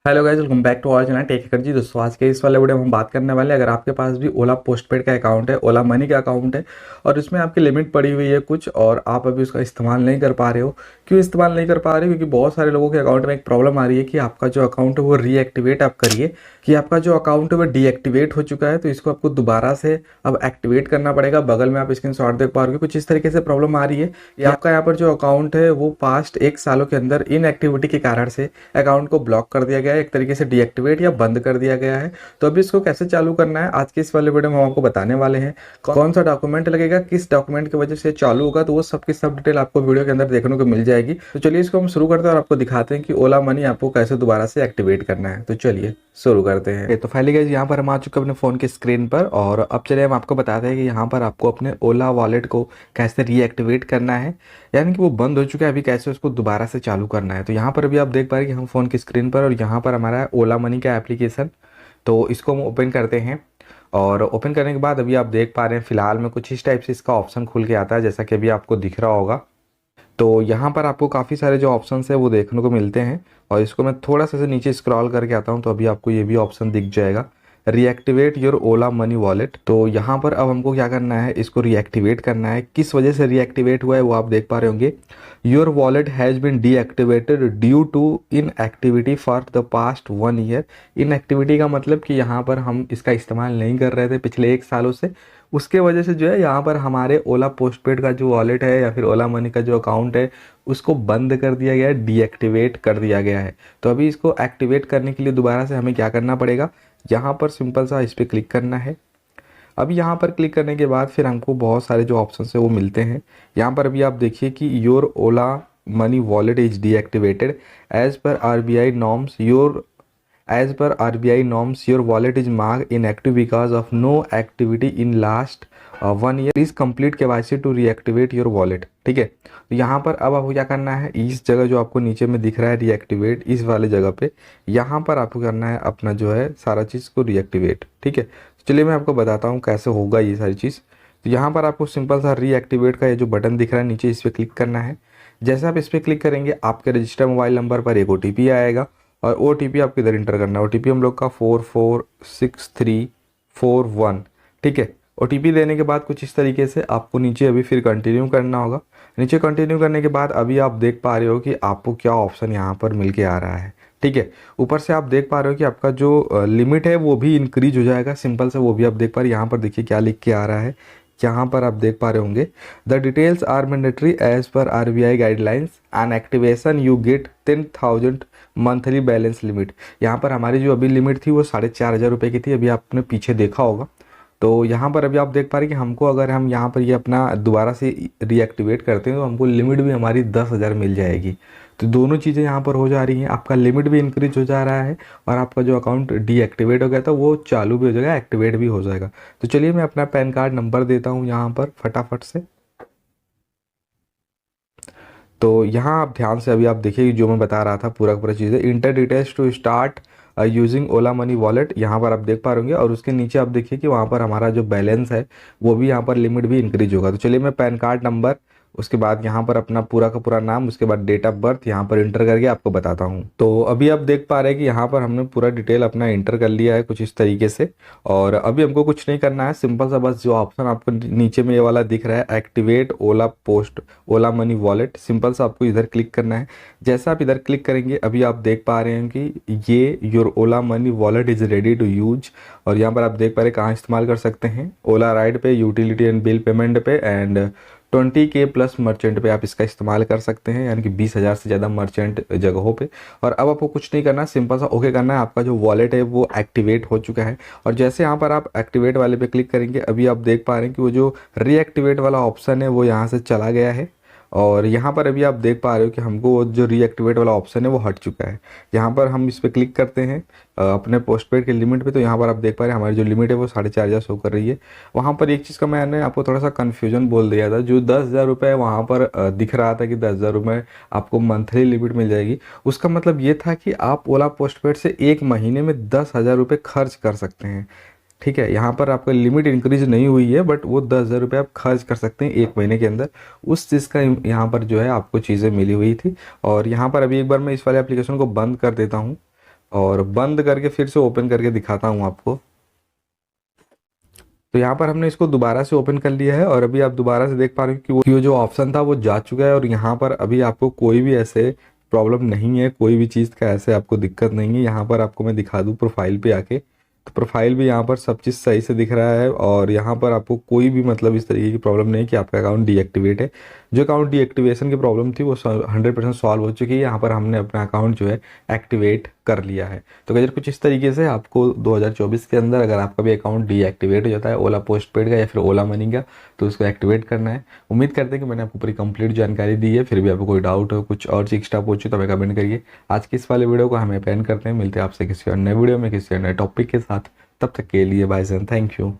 Hello guys, welcome back to our channel tech hacker ji. दोस्तों, आज के इस वाले वीडियो में हम बात करने वाले हैं, अगर आपके पास भी ओला पोस्टपेड का अकाउंट है, ओला मनी का अकाउंट है और उसमें आपकी लिमिट पड़ी हुई है कुछ और आप अभी उसका इस्तेमाल नहीं कर पा रहे हो। क्यों इस्तेमाल नहीं कर पा रहे हो? क्योंकि बहुत सारे लोगों के अकाउंट में एक प्रॉब्लम आ रही है कि आपका जो अकाउंट है वो रीएक्टिवेट आप करिए, कि आपका जो अकाउंट है वो डीएक्टिवेट हो चुका है, तो इसको आपको दोबारा से अब एक्टिवेट करना पड़ेगा। बगल में आप स्क्रीनशॉट देख पा रहे हो, कुछ इस तरीके से प्रॉब्लम आ रही है कि आपका यहाँ पर जो अकाउंट है वो पास्ट 1 सालों के अंदर इनएक्टिविटी के कारण से अकाउंट को ब्लॉक कर दिया गया है, एक तरीके से डीएक्टिवेट या बंद कर दिया गया है। तो अभी इसको कैसे चालू करना है, आज के इस वाले वीडियो में हम आपको बताने वाले हैं। कौन सा डॉक्यूमेंट लगेगा, किस डॉक्यूमेंट की वजह से चालू होगा, तो वो सब की सब डिटेल आपको वीडियो के अंदर देखने को मिल जाएगी। तो चलिए इसको हम शुरू करते हैं और आपको दिखाते हैं कि ओला मनी आपको कैसे दोबारा से एक्टिवेट करना है। तो चलिए शुरू करते हैं। तो फाइनली गाइस, यहाँ पर हम आ चुके हैं अपने फ़ोन की स्क्रीन पर और अब चलिए हम आपको बताते हैं कि यहाँ पर आपको अपने ओला वॉलेट को कैसे रीएक्टिवेट करना है, यानी कि वो बंद हो चुका है, अभी कैसे उसको दोबारा से चालू करना है। तो यहाँ पर अभी आप देख पा रहे हैं कि हम फ़ोन की स्क्रीन पर और यहाँ पर हमारा है ओला मनी का एप्लीकेशन। तो इसको हम ओपन करते हैं और ओपन करने के बाद अभी आप देख पा रहे हैं फिलहाल में कुछ इस टाइप से इसका ऑप्शन खुल के आता है, जैसा कि अभी आपको दिख रहा होगा। तो यहाँ पर आपको काफ़ी सारे जो ऑप्शंस है वो देखने को मिलते हैं और इसको मैं थोड़ा सा से नीचे स्क्रॉल करके आता हूँ तो अभी आपको ये भी ऑप्शन दिख जाएगा, reactivate your Ola money wallet. तो यहाँ पर अब हमको क्या करना है, इसको रीएक्टिवेट करना है। किस वजह से रीएक्टिवेट हुआ है वो आप देख पा रहे होंगे। Your wallet has been deactivated due to inactivity for the past 1 year. Inactivity का मतलब कि यहाँ पर हम इसका इस्तेमाल नहीं कर रहे थे पिछले 1 सालों से, उसके वजह से जो है यहाँ पर हमारे ओला पोस्टपेड का जो वॉलेट है या फिर ओला मनी का जो अकाउंट है उसको बंद कर दिया गया है, डीएक्टिवेट कर दिया गया है। तो अभी इसको एक्टिवेट करने के लिए दोबारा से हमें क्या करना पड़ेगा, यहाँ पर सिंपल सा इस पर क्लिक करना है। अभी यहाँ पर क्लिक करने के बाद फिर हमको बहुत सारे जो ऑप्शन है वो मिलते हैं। यहाँ पर अभी आप देखिए कि your Ola money wallet is deactivated as per RBI norms. Your As per RBI norms, your wallet is marked inactive because of no activity in last 1 year. Please complete KYC to reactivate your wallet। ठीक है, तो यहाँ पर अब आपको क्या करना है, इस जगह जो आपको नीचे में दिख रहा है रीएक्टिवेट, इस वाले जगह पे यहाँ पर आपको करना है अपना जो है सारा चीज़ को रीएक्टिवेट। ठीक है, तो चलिए मैं आपको बताता हूँ कैसे होगा ये सारी चीज़। तो यहाँ पर आपको सिंपल सा रीएक्टिवेट का ये जो बटन दिख रहा है नीचे, इस पर क्लिक करना है। जैसे आप इस पर क्लिक करेंगे आपके रजिस्टर्ड मोबाइल नंबर पर एक OTP आएगा और OTP आपको इधर इंटर करना है। OTP हम लोग का 446341। ठीक है, OTP देने के बाद कुछ इस तरीके से आपको नीचे अभी फिर कंटिन्यू करना होगा। नीचे कंटिन्यू करने के बाद अभी आप देख पा रहे हो कि आपको क्या ऑप्शन यहाँ पर मिल के आ रहा है। ठीक है, ऊपर से आप देख पा रहे हो कि आपका जो लिमिट है वो भी इंक्रीज हो जाएगा, सिंपल से वो भी आप देख पा रहे हैं। यहाँ पर देखिए क्या लिख के आ रहा है, यहाँ पर आप देख पा रहे होंगे, the details are mandatory as per RBI guidelines and activation you get 10,000 monthly balance limit. यहाँ पर हमारी जो अभी लिमिट थी वो 4,500 रुपये की थी, अभी आपने पीछे देखा होगा। तो यहाँ पर अभी आप देख पा रहे हैं कि हमको अगर हम यहाँ पर ये अपना दोबारा से रीएक्टिवेट करते हैं तो हमको लिमिट भी हमारी 10,000 मिल जाएगी। तो दोनों चीज़ें यहाँ पर हो जा रही हैं, आपका लिमिट भी इंक्रीज हो जा रहा है और आपका जो अकाउंट डीएक्टिवेट हो गया था वो चालू भी हो जाएगा, एक्टिवेट भी हो जाएगा। तो चलिए मैं अपना पैन कार्ड नंबर देता हूँ यहाँ पर फटाफट से। तो यहाँ आप ध्यान से अभी आप देखिए जो मैं बता रहा था पूरा पूरा चीज़ें, enter details to start using Ola money wallet, यहाँ पर आप देख पा रहे होंगे। और उसके नीचे आप देखिए कि वहाँ पर हमारा जो बैलेंस है वो भी यहाँ पर लिमिट भी इंक्रीज होगा। तो चलिए मैं पैन कार्ड नंबर, उसके बाद यहाँ पर अपना पूरा का पूरा नाम, उसके बाद डेट ऑफ बर्थ यहाँ पर इंटर करके आपको बताता हूँ। तो अभी आप देख पा रहे हैं कि यहाँ पर हमने पूरा डिटेल अपना इंटर कर लिया है कुछ इस तरीके से। और अभी हमको कुछ नहीं करना है, सिंपल सा बस जो ऑप्शन आपको नीचे में ये वाला दिख रहा है एक्टिवेट ओला मनी वॉलेट, सिंपल सा आपको इधर क्लिक करना है। जैसा आप इधर क्लिक करेंगे अभी आप देख पा रहे हैं कि ये your Ola money wallet is ready to use. और यहाँ पर आप देख पा रहे हैं कहाँ इस्तेमाल कर सकते हैं, ओला राइड पे, यूटिलिटी एंड बिल पेमेंट पे एंड 20K प्लस मर्चेंट पे आप इसका इस्तेमाल कर सकते हैं, यानी कि 20,000 से ज़्यादा मर्चेंट जगहों पे। और अब आपको कुछ नहीं करना, सिंपल सा ओके करना है। आपका जो वॉलेट है वो एक्टिवेट हो चुका है और जैसे यहाँ पर आप एक्टिवेट वाले पे क्लिक करेंगे अभी आप देख पा रहे हैं कि वो जो रीएक्टिवेट वाला ऑप्शन है वो यहाँ से चला गया है। और यहाँ पर अभी आप देख पा रहे हो कि हमको वो जो रीएक्टिवेट वाला ऑप्शन है वो हट चुका है। यहाँ पर हम इस पर क्लिक करते हैं अपने पोस्टपेड के लिमिट पे, तो यहाँ पर आप देख पा रहे हैं हमारी जो लिमिट है वो 4,500 शो कर रही है। वहाँ पर एक चीज़ का मैंने आपको थोड़ा सा कन्फ्यूजन बोल दिया था, जो 10,000 रुपये वहाँ पर दिख रहा था कि 10,000 रुपये आपको मंथली लिमिट मिल जाएगी, उसका मतलब ये था कि आप ओला पोस्टपेड से एक महीने में 10,000 रुपये खर्च कर सकते हैं। ठीक है, यहाँ पर आपका लिमिट इंक्रीज नहीं हुई है बट वो 10,000 रुपये आप खर्च कर सकते हैं एक महीने के अंदर, उस चीज़ का यहाँ पर जो है आपको चीज़ें मिली हुई थी। और यहाँ पर अभी एक बार मैं इस वाले एप्लीकेशन को बंद कर देता हूँ और बंद करके फिर से ओपन करके दिखाता हूँ आपको। तो यहाँ पर हमने इसको दोबारा से ओपन कर लिया है और अभी आप दोबारा से देख पा रहे हो कि वो जो ऑप्शन था वो जा चुका है और यहाँ पर अभी आपको कोई भी ऐसे प्रॉब्लम नहीं है, कोई भी चीज़ का ऐसे आपको दिक्कत नहीं है। यहाँ पर आपको मैं दिखा दूँ प्रोफाइल पे आके, तो प्रोफाइल भी यहाँ पर सब चीज़ सही से दिख रहा है और यहाँ पर आपको कोई भी मतलब इस तरीके की प्रॉब्लम नहीं कि आपका अकाउंट डीएक्टिवेट है। जो अकाउंट डीएक्टिवेशन की प्रॉब्लम थी वो 100% सॉल्व हो चुकी है। यहाँ पर हमने अपना अकाउंट जो है एक्टिवेट कर लिया है। तो अगर कुछ इस तरीके से आपको 2024 के अंदर अगर आपका भी अकाउंट डीएक्टिवेट हो जाता है ओला पोस्टपेड का या फिर ओला मनी का, तो उसको एक्टिवेट करना है। उम्मीद करते हैं कि मैंने आपको पूरी कंप्लीट जानकारी दी है। फिर भी आपको कोई डाउट हो, कुछ और एक्स्ट्रा पूछो तो हमें कमेंट करिए। आज के इस वाले वीडियो को हमें पेन करते हैं। मिलते हैं आपसे किसी और नए वीडियो में किसी और नए टॉपिक के साथ। तब तक के लिए बाय एंड थैंक यू।